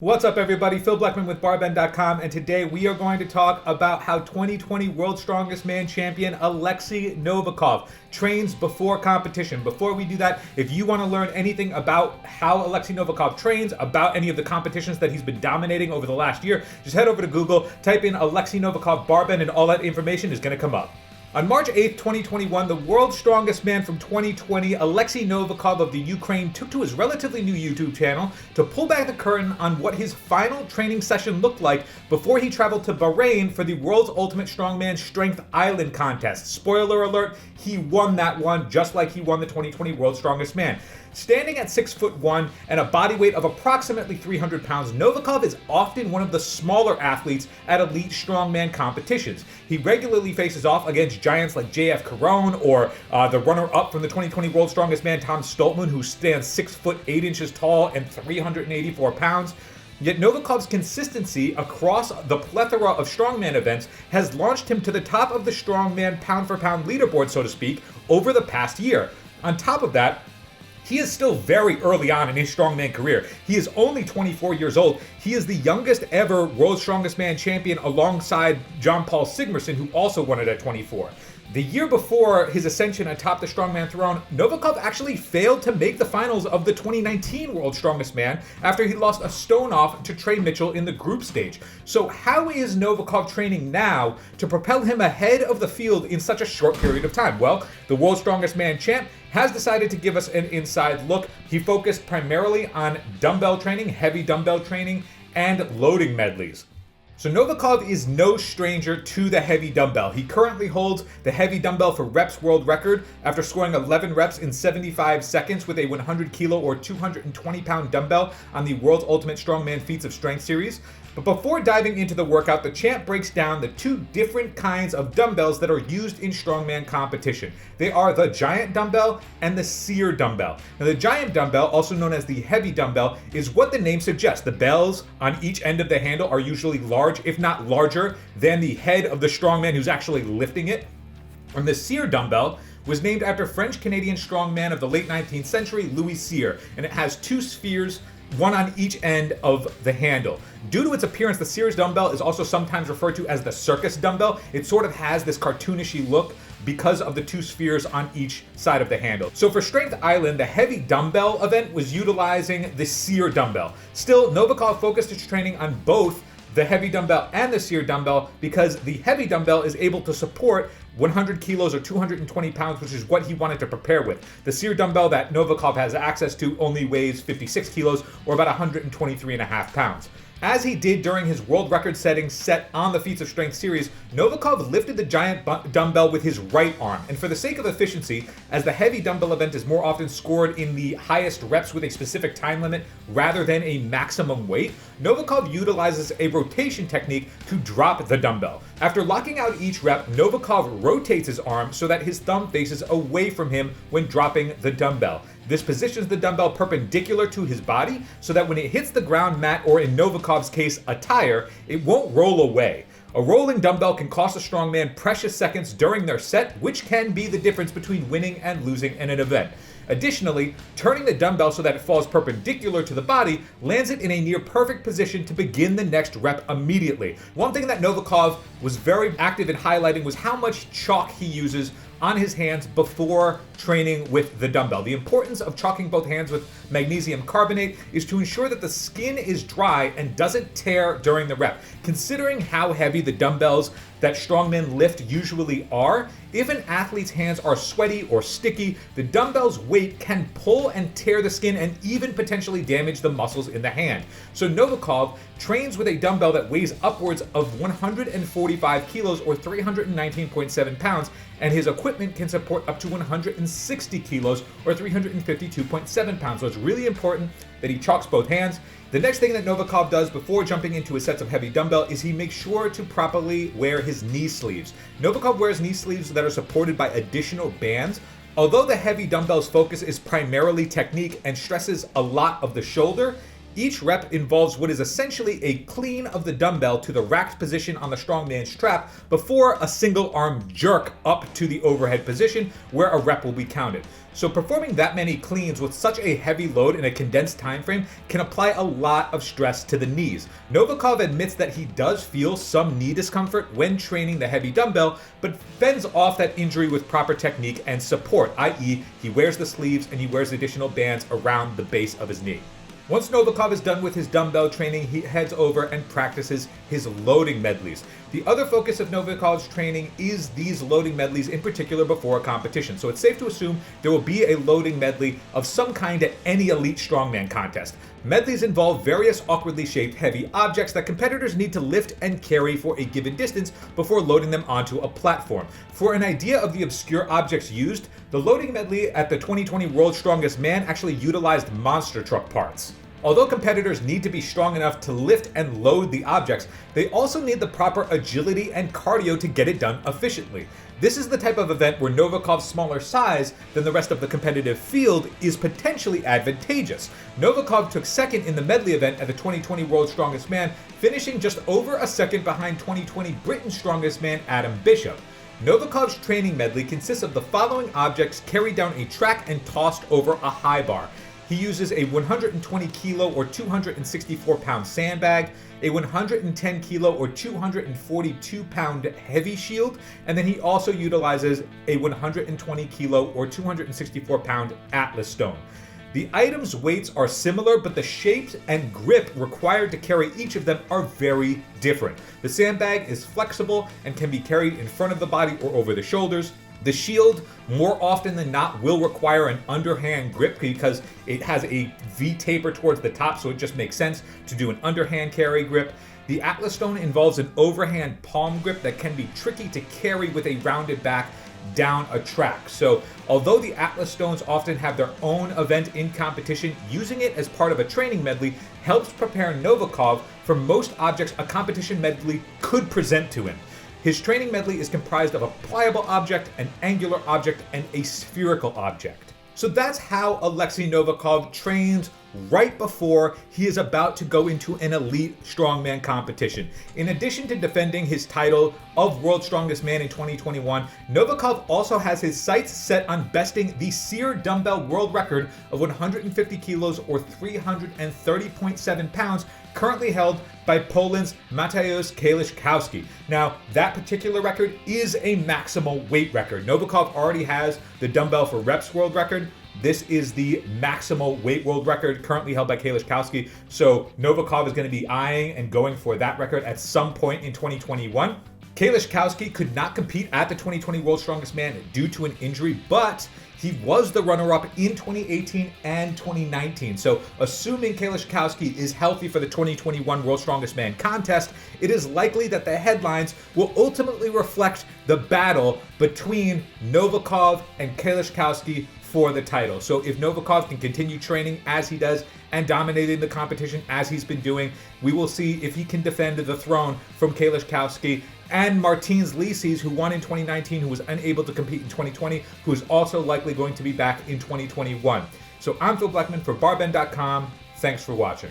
What's up, everybody? Phil Blackman with Barbend.com, and today we are going to talk about how 2020 World's Strongest Man champion Oleksii Novikov trains before competition. Before we do that, if you want to learn anything about how Oleksii Novikov trains, about any of the competitions that he's been dominating over the last year, just head over to Google, type in Oleksii Novikov Barbend, and all that information is going to come up. On March 8th, 2021, the world's strongest man from 2020, Oleksii Novikov of the Ukraine, took to his relatively new YouTube channel to pull back the curtain on what his final training session looked like before he traveled to Bahrain for the World's Ultimate Strongman Strength Island contest. Spoiler alert, he won that one just like he won the 2020 World's Strongest Man. Standing at 6'1" and a body weight of approximately 300 pounds, Novikov is often one of the smaller athletes at elite strongman competitions. He regularly faces off against giants like JF Caron or the runner-up from the 2020 World's Strongest Man, Tom Stoltman, who stands 6'8" tall and 384 pounds. Yet Novikov's consistency across the plethora of strongman events has launched him to the top of the strongman pound-for-pound leaderboard, so to speak, over the past year. On top of that, he is still very early on in his strongman career. He is only 24 years old. He is the youngest ever World's Strongest Man champion alongside Jón Páll Sigmarsson, who also won it at 24. The year before his ascension atop the strongman throne, Novikov actually failed to make the finals of the 2019 World's Strongest Man after he lost a stone off to Trey Mitchell in the group stage. So how is Novikov training now to propel him ahead of the field in such a short period of time? Well, the World's Strongest Man champ has decided to give us an inside look. He focused primarily on dumbbell training, heavy dumbbell training, and loading medleys. So Novikov is no stranger to the heavy dumbbell. He currently holds the heavy dumbbell for reps world record after scoring 11 reps in 75 seconds with a 100 kilo or 220 pound dumbbell on the World's Ultimate Strongman Feats of Strength series. But before diving into the workout, the champ breaks down the two different kinds of dumbbells that are used in strongman competition. They are the giant dumbbell and the sear dumbbell. Now, the giant dumbbell, also known as the heavy dumbbell, is what the name suggests. The bells on each end of the handle are usually large, if not larger, than the head of the strongman who's actually lifting it. And the sear dumbbell was named after French-Canadian strongman of the late 19th century, Louis Cyr, and it has two spheres, one on each end of the handle. Due to its appearance, the Sears dumbbell is also sometimes referred to as the circus dumbbell. It sort of has this cartoonishy look because of the two spheres on each side of the handle. So for Strength Island, the heavy dumbbell event was utilizing the Sear dumbbell. Still, Novikov focused his training on both the heavy dumbbell and the sear dumbbell because the heavy dumbbell is able to support 100 kilos or 220 pounds, which is what he wanted to prepare with. The sear dumbbell that Novikov has access to only weighs 56 kilos or about 123.5 pounds. As he did during his world record setting set on the Feats of Strength series, Novikov lifted the giant dumbbell with his right arm. And for the sake of efficiency, as the heavy dumbbell event is more often scored in the highest reps with a specific time limit rather than a maximum weight, Novikov utilizes a rotation technique to drop the dumbbell. After locking out each rep, Novikov rotates his arm so that his thumb faces away from him when dropping the dumbbell. This positions the dumbbell perpendicular to his body so that when it hits the ground mat, or in Novikov's case, a tire, it won't roll away. A rolling dumbbell can cost a strongman precious seconds during their set, which can be the difference between winning and losing in an event. Additionally, turning the dumbbell so that it falls perpendicular to the body lands it in a near perfect position to begin the next rep immediately. One thing that Novikov was very active in highlighting was how much chalk he uses on his hands before training with the dumbbell. The importance of chalking both hands with magnesium carbonate is to ensure that the skin is dry and doesn't tear during the rep. Considering how heavy the dumbbells that strongmen lift usually are, if an athlete's hands are sweaty or sticky, the dumbbell's weight can pull and tear the skin and even potentially damage the muscles in the hand. So Novikov trains with a dumbbell that weighs upwards of 145 kilos or 319.7 pounds, and his equipment can support up to 160 kilos or 352.7 pounds. So it's really important that he chalks both hands. The next thing that Novikov does before jumping into his sets of heavy dumbbell is he makes sure to properly wear his knee sleeves. Novikov wears knee sleeves that are supported by additional bands. Although the heavy dumbbell's focus is primarily technique and stresses a lot of the shoulder, Each rep involves what is essentially a clean of the dumbbell to the racked position on the strongman strap before a single arm jerk up to the overhead position where a rep will be counted. So performing that many cleans with such a heavy load in a condensed time frame can apply a lot of stress to the knees. Novikov admits that he does feel some knee discomfort when training the heavy dumbbell, but fends off that injury with proper technique and support, i.e. he wears the sleeves and he wears additional bands around the base of his knee. Once Novikov is done with his dumbbell training, he heads over and practices his loading medleys. The other focus of Novikov's training is these loading medleys, in particular before a competition. So it's safe to assume there will be a loading medley of some kind at any elite strongman contest. Medleys involve various awkwardly shaped heavy objects that competitors need to lift and carry for a given distance before loading them onto a platform. For an idea of the obscure objects used, the loading medley at the 2020 World's Strongest Man actually utilized monster truck parts. Although competitors need to be strong enough to lift and load the objects, they also need the proper agility and cardio to get it done efficiently. This is the type of event where Novikov's smaller size than the rest of the competitive field is potentially advantageous. Novikov took second in the medley event at the 2020 World's Strongest Man, finishing just over a second behind 2020 Britain's Strongest Man Adam Bishop. Novikov's training medley consists of the following objects carried down a track and tossed over a high bar. He uses a 120 kilo or 264 pound sandbag, a 110 kilo or 242 pound heavy shield, and then he also utilizes a 120 kilo or 264 pound Atlas stone. The items' weights are similar, but the shapes and grip required to carry each of them are very different. The sandbag is flexible and can be carried in front of the body or over the shoulders. The shield, more often than not, will require an underhand grip because it has a V taper towards the top, so it just makes sense to do an underhand carry grip. The Atlas stone involves an overhand palm grip that can be tricky to carry with a rounded back down a track. So although the Atlas stones often have their own event in competition, using it as part of a training medley helps prepare Novikov for most objects a competition medley could present to him. His training medley is comprised of a pliable object, an angular object, and a spherical object. So that's how Oleksii Novikov trains right before he is about to go into an elite strongman competition. In addition to defending his title of World's Strongest Man in 2021, Novikov also has his sights set on besting the SEER dumbbell world record of 150 kilos or 330.7 pounds, currently held by Poland's Mateusz Kaliszkowski. Now, that particular record is a maximal weight record. Novikov already has the dumbbell for reps world record. This is the maximal weight world record currently held by Kaliszkowski. So Novikov is going to be eyeing and going for that record at some point in 2021. Kaliszkowski could not compete at the 2020 World's Strongest Man due to an injury, but he was the runner-up in 2018 and 2019. So assuming Kaliszkowski is healthy for the 2021 World's Strongest Man contest, it is likely that the headlines will ultimately reflect the battle between Novikov and Kaliszkowski for the title. So if Novikov can continue training as he does and dominating the competition as he's been doing, we will see if he can defend the throne from Kaliszkowski and Martins Licis, who won in 2019, who was unable to compete in 2020, who is also likely going to be back in 2021. So I'm Phil Blackman for barbend.com. Thanks for watching.